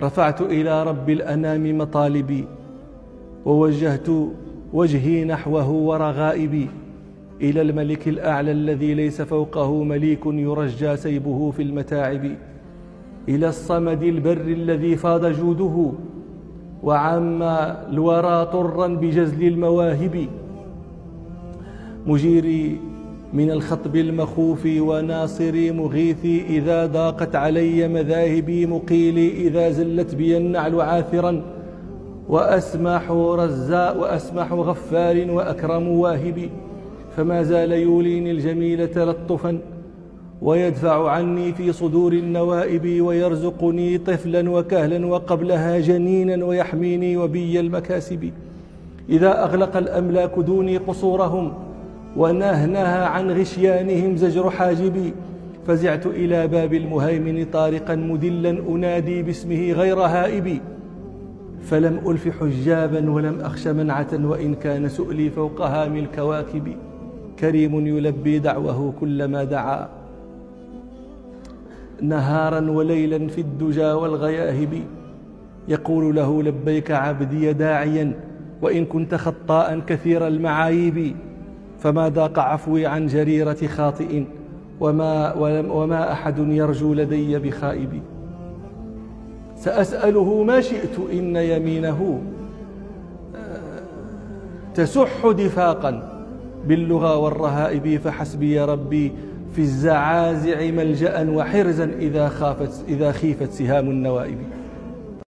رفعت إلى رب الأنام مطالبي، ووجهت وجهي نحوه ورغائبي، إلى الملك الأعلى الذي ليس فوقه مليك يرجى سيبه في المتاعب، إلى الصمد البر الذي فاض جوده وعم الورى طرا بجزل المواهب، مجيري من الخطب المخوف وناصري مغيثي إذا ضاقت علي مذاهبي، مقيلي إذا زلت بي النعل عاثرا، وأسمح غفار وأكرم واهبي، فما زال يوليني الجميل تلطفا ويدفع عني في صدور النوائب، ويرزقني طفلا وكهلا وقبلها جنينا ويحميني وبي المكاسب، إذا أغلق الأملاك دوني قصورهم ونهنها عن غشيانهم زجر حاجبي، فزعت إلى باب المهيمن طارقا مدلا أنادي باسمه غير هائبي، فلم ألف حجابا ولم أخش منعة وإن كان سؤلي فوق هام الكواكب، كريم يلبي دعوه كلما دعا نهارا وليلا في الدجى والغياهب، يقول له لبيك عبدي داعيا وإن كنت خطاء كثير المعايب، فما ضاق عفوي عن جريرة خاطئ وما أحد يرجو لدي بخائب، سأسأله ما شئت إن يمينه تسح دفاقا باللغى والرهائب، فحسبي ربي في الزعازع ملجأ وحرزا إذا خيفت سهام النوائب.